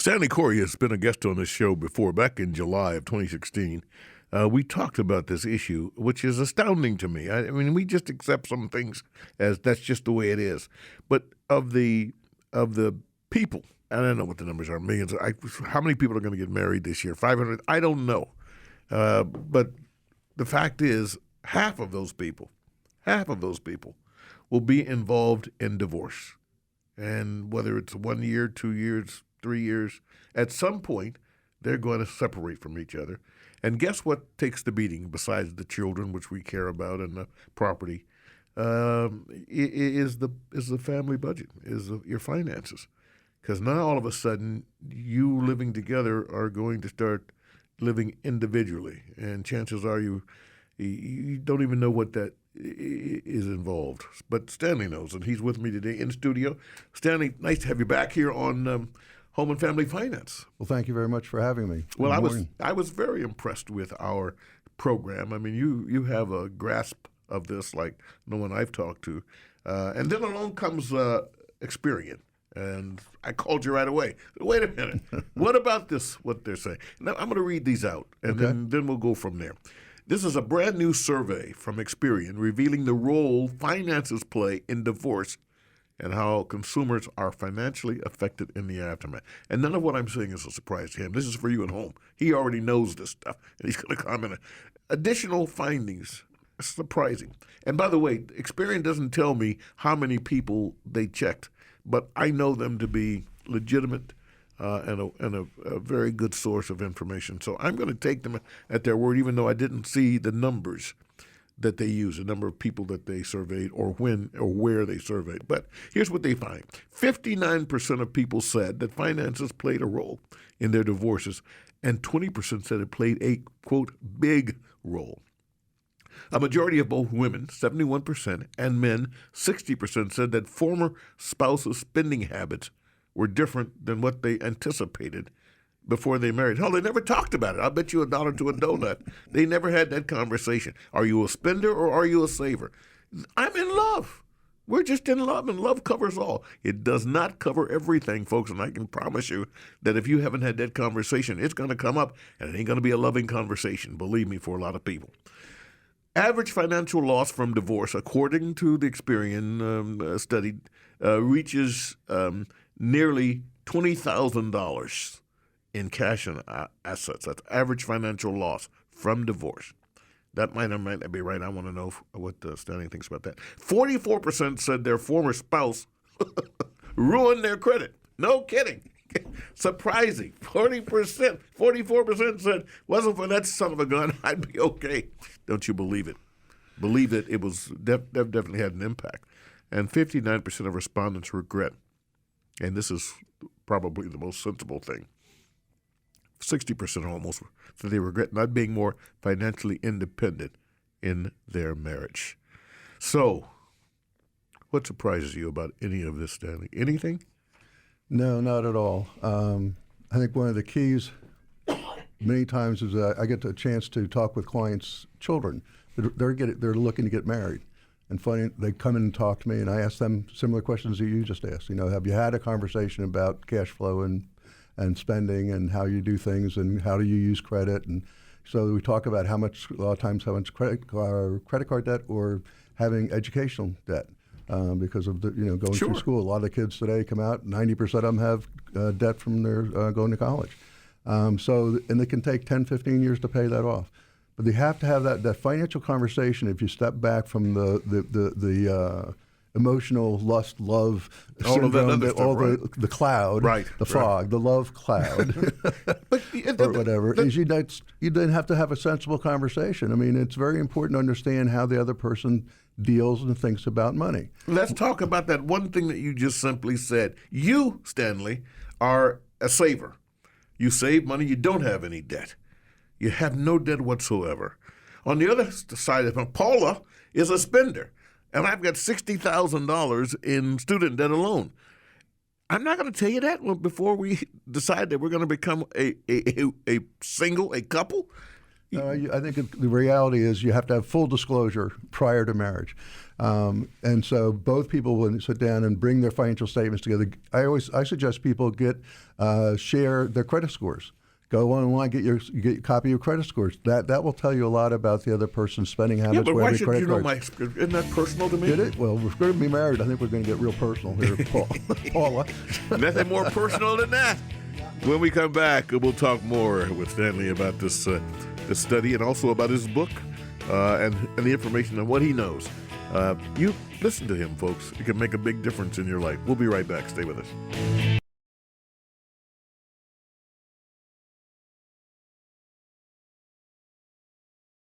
Stanley Corey has been a guest on this show before, back in July of 2016. We talked about this issue, which is astounding to me. I mean, we just accept some things as that's just the way it is. But of the people, I don't know what the numbers are, millions. How many people are going to get married this year? 500? I don't know. But the fact is, half of those people will be involved in divorce. And whether it's 1 year, 2 years, 3 years, at some point, they're going to separate from each other. And guess what takes the beating besides the children, which we care about, and the property, is the family budget, your finances. Because now all of a sudden, you living together are going to start living individually. And chances are you don't even know what that is involved. But Stanley knows, and he's with me today in studio. Stanley, nice to have you back here on Home and Family Finance. Well, thank you very much for having me. Well, I was very impressed with our program. I mean, you have a grasp of this like no one I've talked to. And then along comes Experian. And I called you right away. Wait a minute. What about this, what they're saying? Now, I'm going to read these out, and then we'll go from there. This is a brand new survey from Experian revealing the role finances play in divorce and how consumers are financially affected in the aftermath. And none of what I'm saying is a surprise to him. This is for you at home. He already knows this stuff, and he's going to comment. Additional findings. Surprising. And by the way, Experian doesn't tell me how many people they checked, but I know them to be legitimate and a very good source of information. So I'm going to take them at their word, even though I didn't see the numbers that they use, the number of people that they surveyed or when or where they surveyed. But here's what they find. 59% of people said that finances played a role in their divorces, and 20% said it played a, quote, big role. A majority of both women, 71%, and men, 60%, said that former spouses' spending habits were different than what they anticipated before they married. Hell, they never talked about it. I'll bet you $1 to a donut. They never had that conversation. Are you a spender or are you a saver? I'm in love. We're just in love, and love covers all. It does not cover everything, folks, and I can promise you that if you haven't had that conversation, it's going to come up, and it ain't going to be a loving conversation, believe me, for a lot of people. Average financial loss from divorce, according to the Experian study, reaches nearly $20,000 in cash and assets. That's average financial loss from divorce. That might or might not be right. I want to know what Stanley thinks about that. 44% said their former spouse ruined their credit. No kidding. Surprising. 40%, 44% said, wasn't for that son of a gun, I'd be okay. Don't you believe it? Believe that it was definitely had an impact. And 59% of respondents regret, and this is probably the most sensible thing, 60% almost, that they regret not being more financially independent in their marriage. So, what surprises you about any of this, Stanley? Anything? No, not at all. I think one of the keys many times is I get a chance to talk with clients' children. They're looking to get married. And funny, they come in and talk to me, and I ask them similar questions that you just asked. You know, have you had a conversation about cash flow and spending and how you do things and how do you use credit? And so we talk about a lot of times how much credit card debt or having educational debt. Because of going through school. A lot of the kids today come out, 90% of them have debt from their going to college. And they can take 10, 15 years to pay that off. But they have to have that financial conversation if you step back from the emotional lust, love, syndrome, the cloud, the fog, the love cloud, or whatever. You then have to have a sensible conversation. I mean, it's very important to understand how the other person deals and thinks about money. Let's talk about that one thing that you just simply said. You, Stanley, are a saver. You save money. You don't have any debt. You have no debt whatsoever. On the other side of it, Paula is a spender, and I've got $60,000 in student debt alone. I'm not going to tell you that before we decide that we're going to become a couple. I think the reality is you have to have full disclosure prior to marriage. And so both people, when they sit down and bring their financial statements together, I suggest people share their credit scores. Go online, get a copy of your credit scores. That will tell you a lot about the other person's spending habits. Yeah, but why should credit you know cards. isn't that personal to me? Did it? Well, we're going to be married. I think we're going to get real personal here, Paula. Nothing more personal than that. When we come back, we'll talk more with Stanley about this study and also about his book and the information on what he knows. You listen to him, folks. It can make a big difference in your life. We'll be right back. Stay with us.